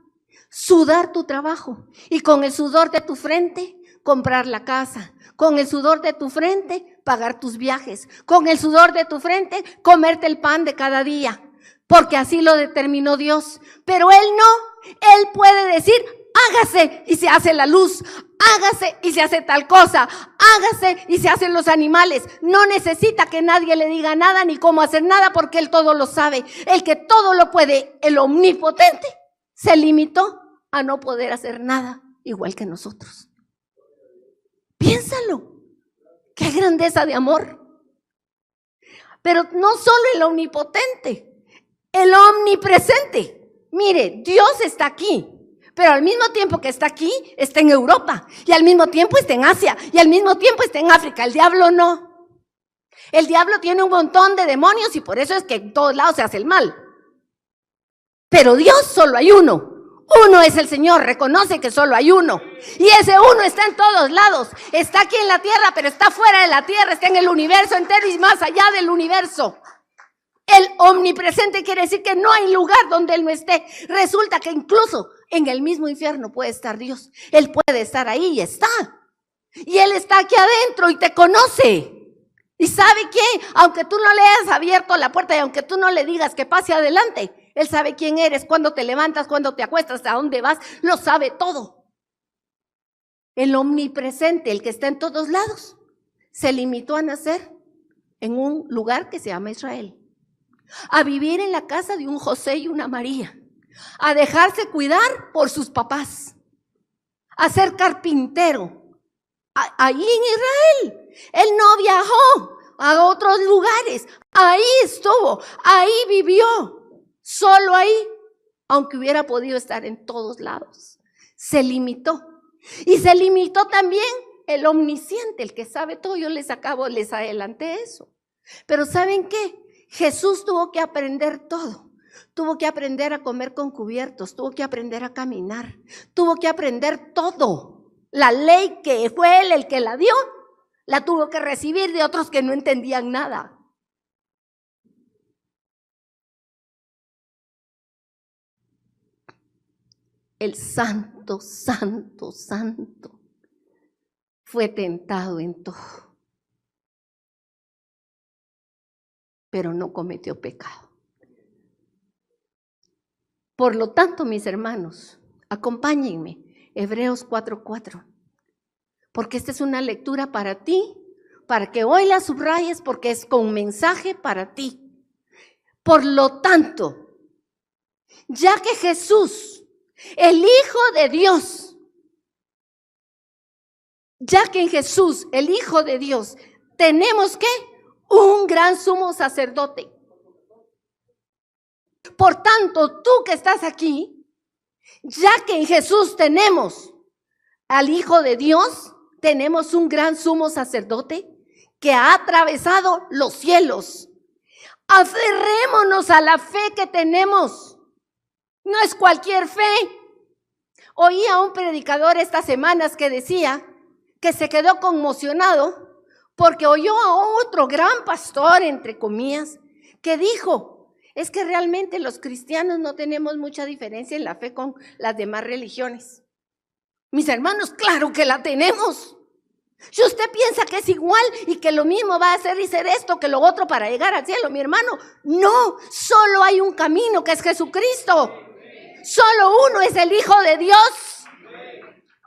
sudar tu trabajo y con el sudor de tu frente comprar la casa, con el sudor de tu frente pagar tus viajes, con el sudor de tu frente comerte el pan de cada día, porque así lo determinó Dios. Pero Él no, Él puede decir, hágase y se hace la luz, hágase y se hace tal cosa, hágase y se hacen los animales. No necesita que nadie le diga nada ni cómo hacer nada, porque Él todo lo sabe. El que todo lo puede, el omnipotente, se limitó a no poder hacer nada igual que nosotros. Piénsalo, qué grandeza de amor. Pero no solo el omnipotente, el omnipresente. Mire, Dios está aquí, pero al mismo tiempo que está aquí, está en Europa, y al mismo tiempo está en Asia, y al mismo tiempo está en África. El diablo no. El diablo tiene un montón de demonios y por eso es que en todos lados se hace el mal. Pero Dios solo hay uno. Uno es el Señor, reconoce que solo hay uno. Y ese uno está en todos lados. Está aquí en la tierra, pero está fuera de la tierra, está en el universo entero y más allá del universo. El omnipresente quiere decir que no hay lugar donde Él no esté. Resulta que incluso en el mismo infierno puede estar Dios. Él puede estar ahí y está. Y Él está aquí adentro y te conoce. ¿Y sabe qué? Aunque tú no le hayas abierto la puerta y aunque tú no le digas que pase adelante, Él sabe quién eres, cuándo te levantas, cuándo te acuestas, a dónde vas, lo sabe todo. El omnipresente, el que está en todos lados, se limitó a nacer en un lugar que se llama Israel, a vivir en la casa de un José y una María, a dejarse cuidar por sus papás, a ser carpintero, ahí en Israel. Él no viajó a otros lugares, ahí estuvo, ahí vivió, solo ahí, aunque hubiera podido estar en todos lados. Se limitó. Y se limitó también el omnisciente, el que sabe todo. Yo les adelanté eso. Pero ¿saben qué? Jesús tuvo que aprender todo. Tuvo que aprender a comer con cubiertos, tuvo que aprender a caminar, tuvo que aprender todo. La ley que fue Él el que la dio, la tuvo que recibir de otros que no entendían nada. El santo, santo, santo fue tentado en todo, pero no cometió pecado. Por lo tanto, mis hermanos, acompáñenme, Hebreos 4:4, porque esta es una lectura para ti, para que hoy la subrayes, porque es con mensaje para ti. Por lo tanto, ya que Jesús, el Hijo de Dios, ya que en Jesús, el Hijo de Dios, tenemos ¿qué? Un gran sumo sacerdote. Por tanto, tú que estás aquí, Ya que en Jesús tenemos al Hijo de Dios, tenemos un gran sumo sacerdote que ha atravesado los cielos. Aferrémonos a la fe que tenemos. No es cualquier fe. Oí a un predicador estas semanas que decía que se quedó conmocionado porque oyó a otro gran pastor, entre comillas, que dijo, es que realmente los cristianos no tenemos mucha diferencia en la fe con las demás religiones. Mis hermanos, claro que la tenemos. Si usted piensa que es igual y que lo mismo va a hacer y ser esto que lo otro para llegar al cielo, mi hermano, no, solo hay un camino que es Jesucristo. Solo uno es el Hijo de Dios.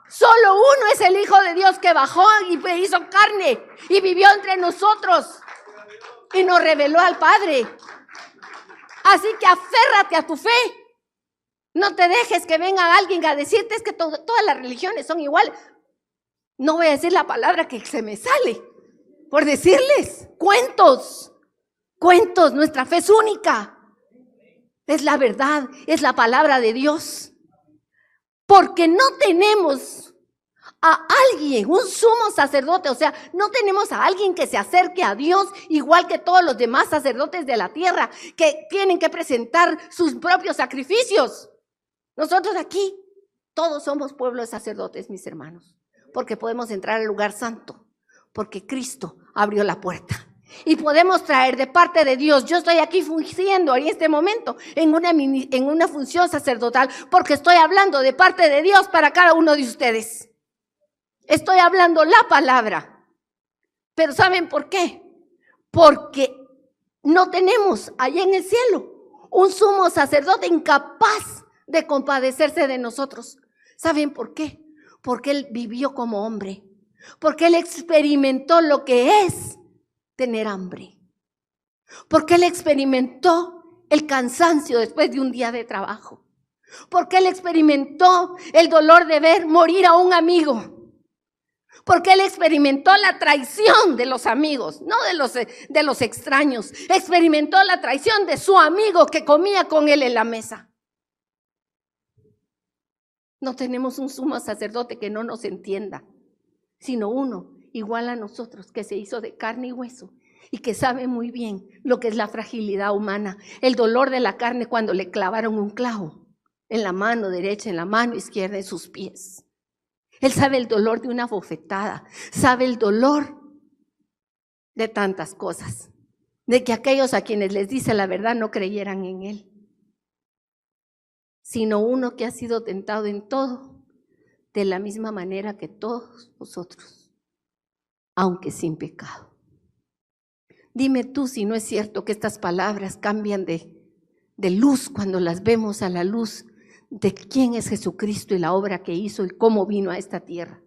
Solo uno es el Hijo de Dios que bajó y hizo carne y vivió entre nosotros y nos reveló al Padre. Así que aférrate a tu fe. No te dejes que venga alguien a decirte es que todas las religiones son iguales. No voy a decir la palabra que se me sale por decirles. Cuentos, nuestra fe es única. Es la verdad, es la palabra de Dios. Porque no tenemos a alguien, un sumo sacerdote, o sea, no tenemos a alguien que se acerque a Dios igual que todos los demás sacerdotes de la tierra que tienen que presentar sus propios sacrificios. Nosotros aquí todos somos pueblo de sacerdotes, mis hermanos, porque podemos entrar al lugar santo, porque Cristo abrió la puerta. Y podemos traer de parte de Dios. Yo estoy aquí fungiendo en este momento en una función sacerdotal porque estoy hablando de parte de Dios para cada uno de ustedes. Estoy hablando la palabra. Pero ¿saben por qué? Porque no tenemos allá en el cielo un sumo sacerdote incapaz de compadecerse de nosotros. ¿Saben por qué? Porque Él vivió como hombre. Porque Él experimentó lo que es tener hambre. Porque Él experimentó el cansancio después de un día de trabajo. Porque Él experimentó el dolor de ver morir a un amigo. Porque Él experimentó la traición de los amigos, no de los extraños. Experimentó la traición de su amigo que comía con Él en la mesa. No tenemos un sumo sacerdote que no nos entienda, sino uno igual a nosotros, que se hizo de carne y hueso y que sabe muy bien lo que es la fragilidad humana, el dolor de la carne cuando le clavaron un clavo en la mano derecha, en la mano izquierda, en sus pies. Él sabe el dolor de una bofetada, sabe el dolor de tantas cosas, de que aquellos a quienes les dice la verdad no creyeran en Él, sino uno que ha sido tentado en todo, de la misma manera que todos nosotros, aunque sin pecado. Dime tú si no es cierto que estas palabras cambian de luz cuando las vemos a la luz de quién es Jesucristo y la obra que hizo y cómo vino a esta tierra.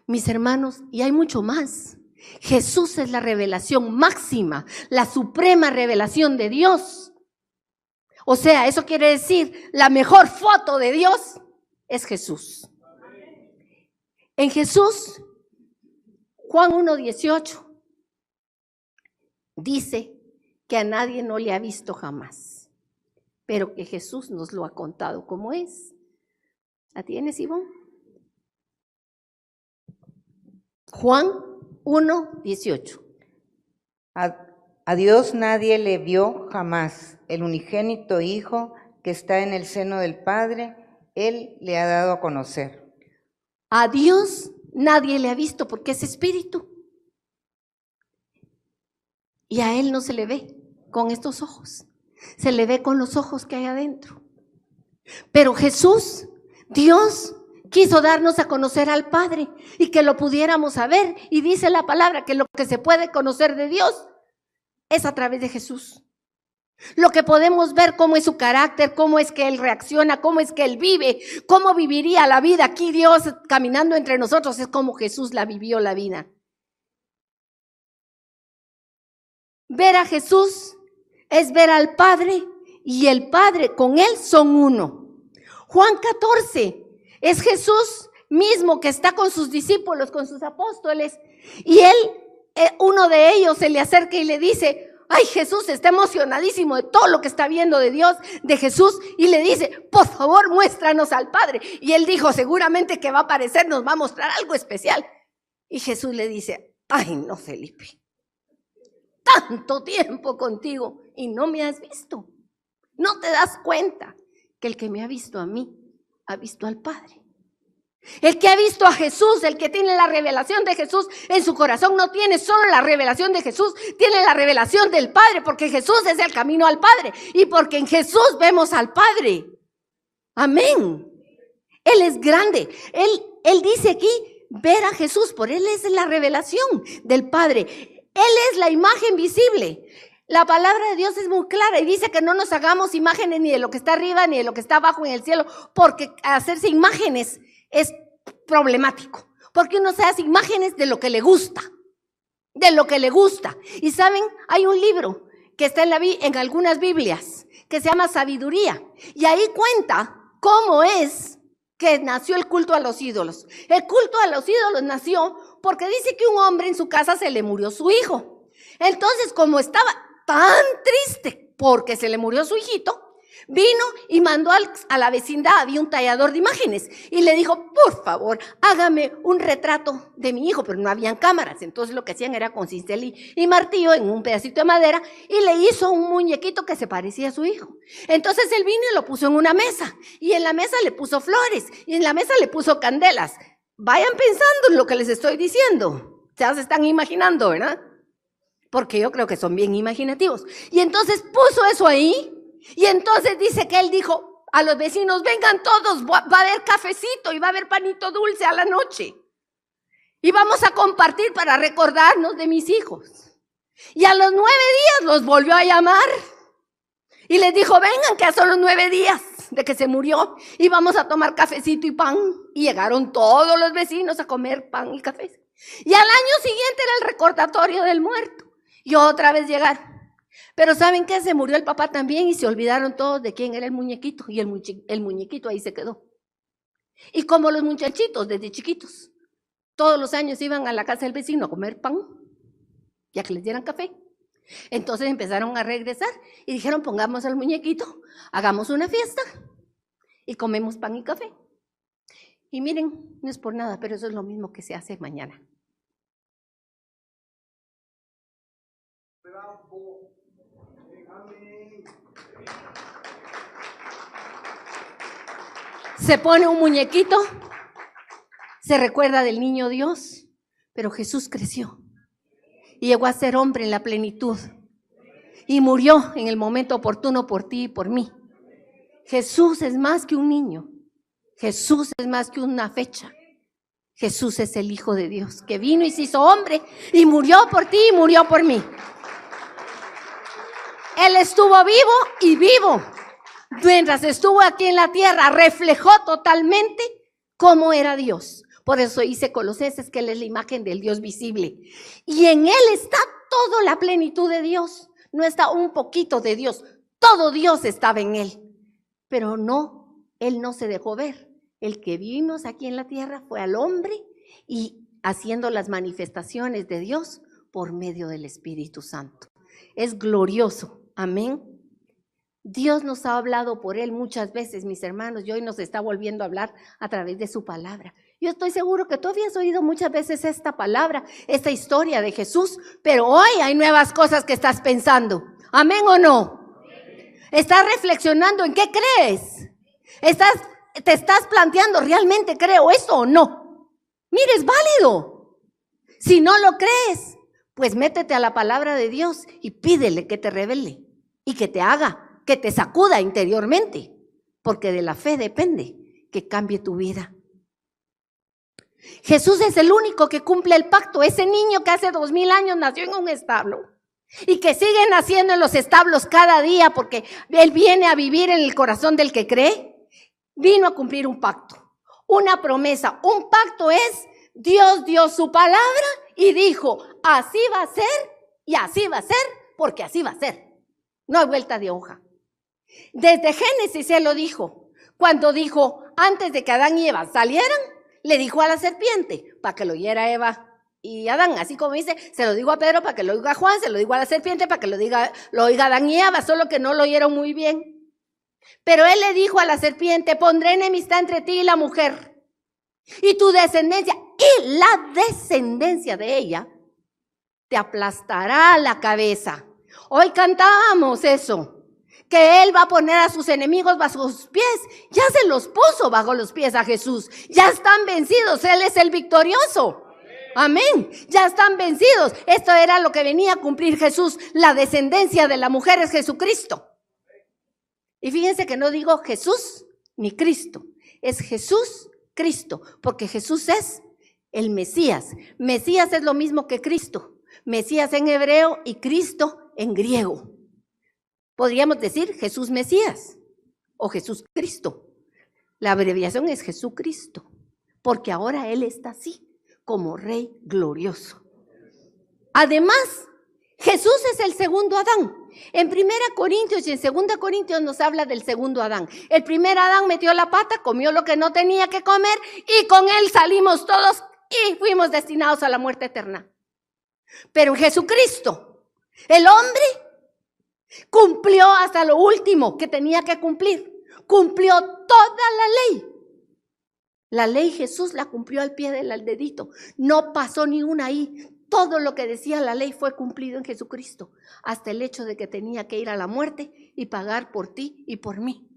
Mis hermanos, y hay mucho más. Jesús es la revelación máxima, la suprema revelación de Dios. O sea, eso quiere decir, la mejor foto de Dios es Jesús. En Jesús, Juan 1:18 dice que a nadie no le ha visto jamás, pero que Jesús nos lo ha contado como es. ¿La tienes, Ivonne? Juan 1:18. A Dios nadie le vio jamás. El unigénito Hijo que está en el seno del Padre, Él le ha dado a conocer. A Dios nadie le ha visto porque es espíritu. Y a Él no se le ve con estos ojos. Se le ve con los ojos que hay adentro. Pero Jesús, Dios, quiso darnos a conocer al Padre y que lo pudiéramos saber. Y dice la palabra que lo que se puede conocer de Dios es a través de Jesús. Lo que podemos ver cómo es su carácter, cómo es que Él reacciona, cómo es que Él vive, cómo viviría la vida aquí Dios caminando entre nosotros, es como Jesús la vivió la vida. Ver a Jesús es ver al Padre y el Padre con Él son uno. Juan 14 es Jesús mismo que está con sus discípulos, con sus apóstoles, y uno de ellos se le acerca y le dice: Ay, Jesús está emocionadísimo de todo lo que está viendo de Dios, de Jesús, y le dice, por favor, muéstranos al Padre. Y él dijo, seguramente que va a aparecer, nos va a mostrar algo especial. Y Jesús le dice, ay, no, Felipe, tanto tiempo contigo y no me has visto. No te das cuenta que el que me ha visto a mí, ha visto al Padre. El que ha visto a Jesús, el que tiene la revelación de Jesús en su corazón, no tiene solo la revelación de Jesús, tiene la revelación del Padre, porque Jesús es el camino al Padre y porque en Jesús vemos al Padre. Amén. Él es grande. Él dice aquí, ver a Jesús, por Él es la revelación del Padre. Él es la imagen visible. La palabra de Dios es muy clara y dice que no nos hagamos imágenes ni de lo que está arriba ni de lo que está abajo en el cielo, porque hacerse imágenes es problemático, porque uno se hace imágenes de lo que le gusta, de lo que le gusta. Y saben, hay un libro que está en algunas Biblias que se llama Sabiduría, y ahí cuenta cómo es que nació el culto a los ídolos. El culto a los ídolos nació porque dice que un hombre en su casa se le murió su hijo. Entonces, como estaba tan triste porque se le murió su hijito, vino y mandó a la vecindad, había un tallador de imágenes, y le dijo, por favor, hágame un retrato de mi hijo, pero no habían cámaras. Entonces lo que hacían era con cincel y martillo en un pedacito de madera, y le hizo un muñequito que se parecía a su hijo. Entonces él vino y lo puso en una mesa, y en la mesa le puso flores, y en la mesa le puso candelas. Vayan pensando en lo que les estoy diciendo, ya se están imaginando, ¿verdad? Porque yo creo que son bien imaginativos. Y entonces puso eso ahí. Y entonces dice que él dijo a los vecinos, vengan todos, va a haber cafecito y va a haber panito dulce a la noche. Y vamos a compartir para recordarnos de mis hijos. Y a los 9 días los volvió a llamar. Y les dijo, vengan que son los 9 días de que se murió. Y vamos a tomar cafecito y pan. Y llegaron todos los vecinos a comer pan y café. Y al año siguiente era el recordatorio del muerto. Y otra vez llegaron. Pero ¿saben qué? Se murió el papá también y se olvidaron todos de quién era el muñequito. Y el muñequito ahí se quedó. Y como los muchachitos desde chiquitos, todos los años iban a la casa del vecino a comer pan, ya que les dieran café. Entonces empezaron a regresar y dijeron, pongamos al muñequito, hagamos una fiesta y comemos pan y café. Y miren, no es por nada, pero eso es lo mismo que se hace mañana. Se pone un muñequito, se recuerda del niño Dios, pero Jesús creció y llegó a ser hombre en la plenitud y murió en el momento oportuno por ti y por mí. Jesús es más que un niño, Jesús es más que una fecha. Jesús es el Hijo de Dios que vino y se hizo hombre y murió por ti y murió por mí. Él estuvo vivo y vivo. Mientras estuvo aquí en la tierra, reflejó totalmente cómo era Dios. Por eso dice Colosenses que Él es la imagen del Dios visible. Y en Él está toda la plenitud de Dios. No está un poquito de Dios. Todo Dios estaba en Él. Pero no, Él no se dejó ver. El que vimos aquí en la tierra fue al hombre y haciendo las manifestaciones de Dios por medio del Espíritu Santo. Es glorioso. Amén. Dios nos ha hablado por Él muchas veces, mis hermanos, y hoy nos está volviendo a hablar a través de su palabra. Yo estoy seguro que tú habías oído muchas veces esta palabra, esta historia de Jesús, pero hoy hay nuevas cosas que estás pensando. ¿Amén o no? ¿Estás reflexionando en qué crees? ¿Te estás planteando, realmente creo esto o no? Mire, es válido. Si no lo crees, pues métete a la palabra de Dios y pídele que te revele y que te haga, que te sacuda interiormente, porque de la fe depende que cambie tu vida. Jesús es el único que cumple el pacto. Ese niño que hace 2000 años nació en un establo y que sigue naciendo en los establos cada día porque Él viene a vivir en el corazón del que cree, vino a cumplir un pacto, una promesa. Un pacto es, Dios dio su palabra y dijo, así va a ser y así va a ser porque así va a ser. No hay vuelta de hoja. Desde Génesis Él lo dijo. Cuando dijo, antes de que Adán y Eva salieran, le dijo a la serpiente, para que lo oyera Eva y Adán, así como dice, se lo digo a Pedro para que lo oiga Juan, se lo digo a la serpiente para que lo oiga Adán y Eva, solo que no lo oyeron muy bien. Pero él le dijo a la serpiente, pondré enemistad entre ti y la mujer, y tu descendencia, y la descendencia de ella, te aplastará la cabeza. Hoy cantábamos eso, que él va a poner a sus enemigos bajo sus pies. Ya se los puso bajo los pies a Jesús. Ya están vencidos, él es el victorioso. Amén, ya están vencidos. Esto era lo que venía a cumplir Jesús. La descendencia de la mujer es Jesucristo. Y fíjense que no digo Jesús ni Cristo, es Jesús Cristo, porque Jesús es el Mesías. Mesías es lo mismo que Cristo. Mesías en hebreo y Cristo en griego. Podríamos decir Jesús Mesías o Jesús Cristo. La abreviación es Jesucristo, porque ahora Él está así, como Rey glorioso. Además, Jesús es el segundo Adán. En 1 Corintios y en 2 Corintios nos habla del segundo Adán. El primer Adán metió la pata, comió lo que no tenía que comer y con él salimos todos y fuimos destinados a la muerte eterna. Pero Jesucristo, el hombre, cumplió hasta lo último que tenía que cumplir. Cumplió toda la ley. La ley Jesús la cumplió al pie del dedito. No pasó ni una ahí. Todo lo que decía la ley fue cumplido en Jesucristo, hasta el hecho de que tenía que ir a la muerte y pagar por ti y por mí.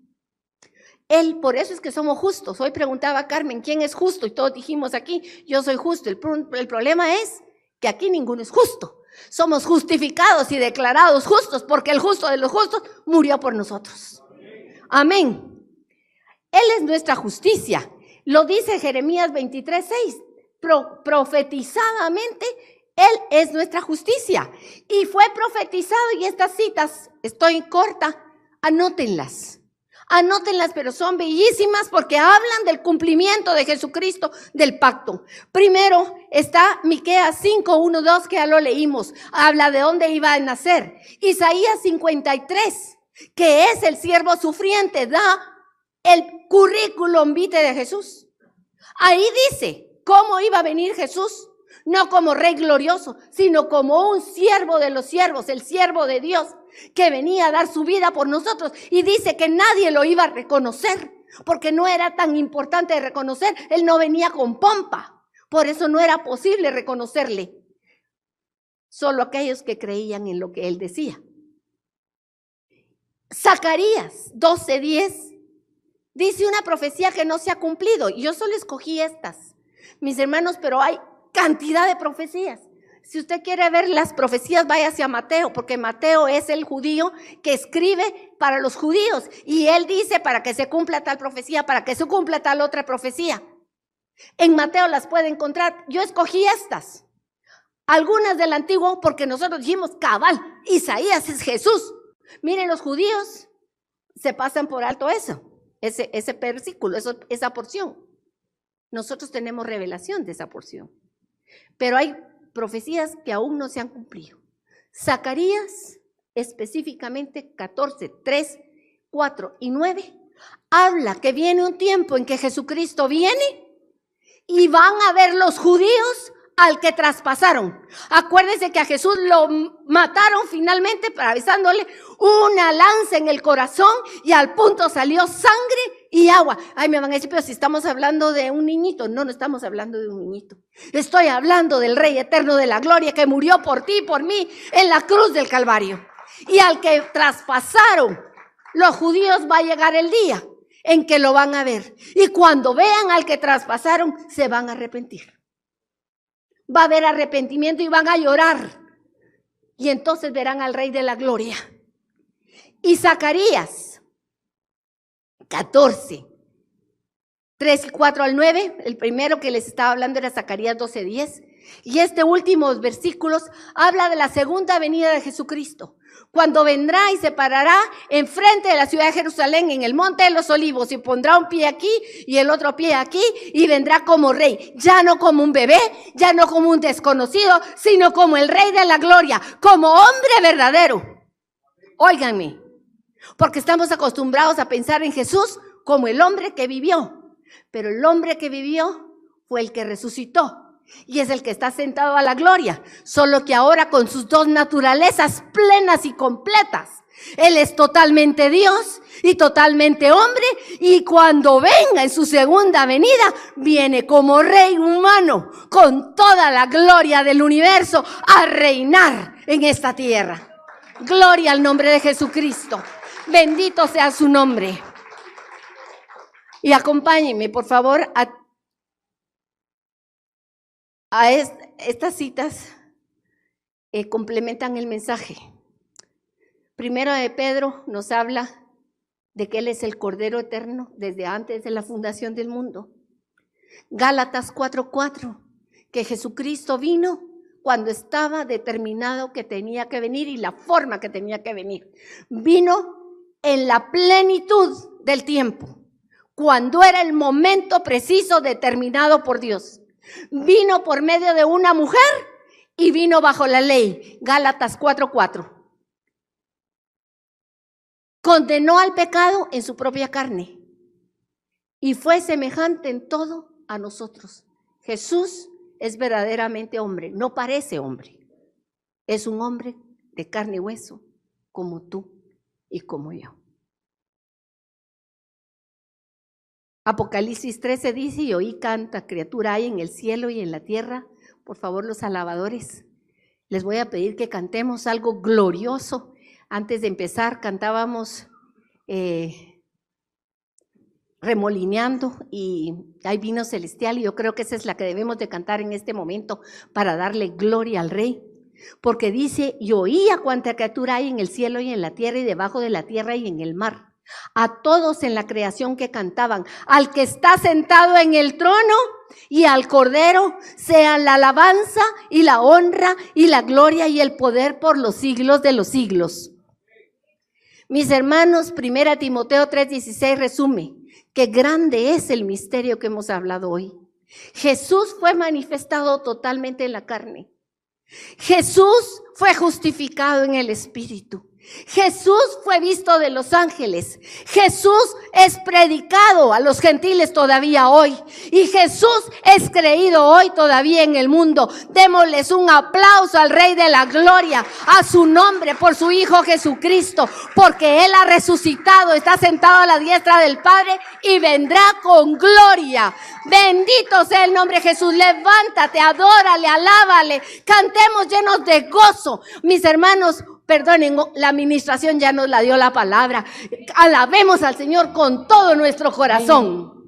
Él, por eso es que somos justos. Hoy preguntaba a Carmen, ¿quién es justo? Y todos dijimos aquí, yo soy justo. El problema es que aquí ninguno es justo. Somos justificados y declarados justos porque el justo de los justos murió por nosotros. Amén. Él es nuestra justicia. Lo dice Jeremías 23:6. Profetizadamente, Él es nuestra justicia. Y fue profetizado, y estas citas, estoy corta, anótenlas. Anótenlas, pero son bellísimas porque hablan del cumplimiento de Jesucristo, del pacto. Primero está Miqueas 5:1-2, que ya lo leímos. Habla de dónde iba a nacer. Isaías 53, que es el siervo sufriente, da el currículum vitae de Jesús. Ahí dice cómo iba a venir Jesús, no como Rey glorioso, sino como un siervo de los siervos, el siervo de Dios, que venía a dar su vida por nosotros. Y dice que nadie lo iba a reconocer, porque no era tan importante de reconocer. Él no venía con pompa, por eso no era posible reconocerle. Solo aquellos que creían en lo que él decía. Zacarías 12:10 dice una profecía que no se ha cumplido. Y yo solo escogí estas, mis hermanos, pero hay cantidad de profecías. Si usted quiere ver las profecías, váyase a Mateo, porque Mateo es el judío que escribe para los judíos. Y él dice para que se cumpla tal profecía, para que se cumpla tal otra profecía. En Mateo las puede encontrar. Yo escogí estas, algunas del Antiguo, porque nosotros dijimos cabal, Isaías es Jesús. Miren, los judíos se pasan por alto eso, ese versículo, esa porción. Nosotros tenemos revelación de esa porción. Pero hay profecías que aún no se han cumplido. Zacarías, específicamente 14, 3, 4 y 9, habla que viene un tiempo en que Jesucristo viene y van a ver los judíos al que traspasaron. Acuérdense que a Jesús lo mataron finalmente, avisándole una lanza en el corazón, y al punto salió sangre y agua. Ay, me van a decir, pero si estamos hablando de un niñito. No, no estamos hablando de un niñito. Estoy hablando del Rey eterno de la gloria, que murió por ti y por mí en la cruz del Calvario. Y al que traspasaron los judíos va a llegar el día en que lo van a ver. Y cuando vean al que traspasaron, se van a arrepentir. Va a haber arrepentimiento y van a llorar. Y entonces verán al Rey de la gloria. Y Zacarías 14, 3 y 4 al 9, el primero que les estaba hablando era Zacarías 12:10. Y este último versículos habla de la segunda venida de Jesucristo, cuando vendrá y se parará enfrente de la ciudad de Jerusalén en el monte de los olivos, y pondrá un pie aquí y el otro pie aquí, y vendrá como rey, ya no como un bebé, ya no como un desconocido, sino como el Rey de la gloria, como hombre verdadero. Óiganme, porque estamos acostumbrados a pensar en Jesús como el hombre que vivió, pero el hombre que vivió fue el que resucitó, y es el que está sentado a la gloria, solo que ahora con sus dos naturalezas plenas y completas. Él es totalmente Dios y totalmente hombre, y cuando venga en su segunda venida, viene como rey humano, con toda la gloria del universo, a reinar en esta tierra. Gloria al nombre de Jesucristo. Bendito sea su nombre. Y acompáñenme, por favor, a estas citas complementan el mensaje. Primero de Pedro nos habla de que Él es el Cordero Eterno desde antes de la fundación del mundo. Gálatas 4:4, que Jesucristo vino cuando estaba determinado que tenía que venir y la forma que tenía que venir. Vino en la plenitud del tiempo, cuando era el momento preciso determinado por Dios. Vino por medio de una mujer y vino bajo la ley. Gálatas 4:4. Condenó al pecado en su propia carne y fue semejante en todo a nosotros. Jesús es verdaderamente hombre, no parece hombre. Es un hombre de carne y hueso, como tú y como yo. Apocalipsis 13 dice: y oí canta criatura hay en el cielo y en la tierra. Por favor, los alabadores, les voy a pedir que cantemos algo glorioso. Antes de empezar cantábamos remolineando y hay vino celestial, y yo creo que esa es la que debemos de cantar en este momento para darle gloria al Rey, porque dice: y oía cuánta criatura hay en el cielo y en la tierra y debajo de la tierra y en el mar, a todos en la creación que cantaban, al que está sentado en el trono y al Cordero sean la alabanza y la honra y la gloria y el poder por los siglos de los siglos. Mis hermanos, 1 Timoteo 3:16 resume que grande es el misterio que hemos hablado hoy. Jesús fue manifestado totalmente en la carne. Jesús fue justificado en el Espíritu. Jesús fue visto de los ángeles. Jesús es predicado a los gentiles todavía hoy. Y Jesús es creído hoy todavía en el mundo. Démosles un aplauso al Rey de la Gloria, a su nombre, por su Hijo Jesucristo, porque Él ha resucitado, está sentado a la diestra del Padre y vendrá con gloria. Bendito sea el nombre de Jesús. Levántate, adórale, alábale, cantemos llenos de gozo. Mis hermanos, perdonen, la administración ya nos la dio la palabra. Alabemos al Señor con todo nuestro corazón.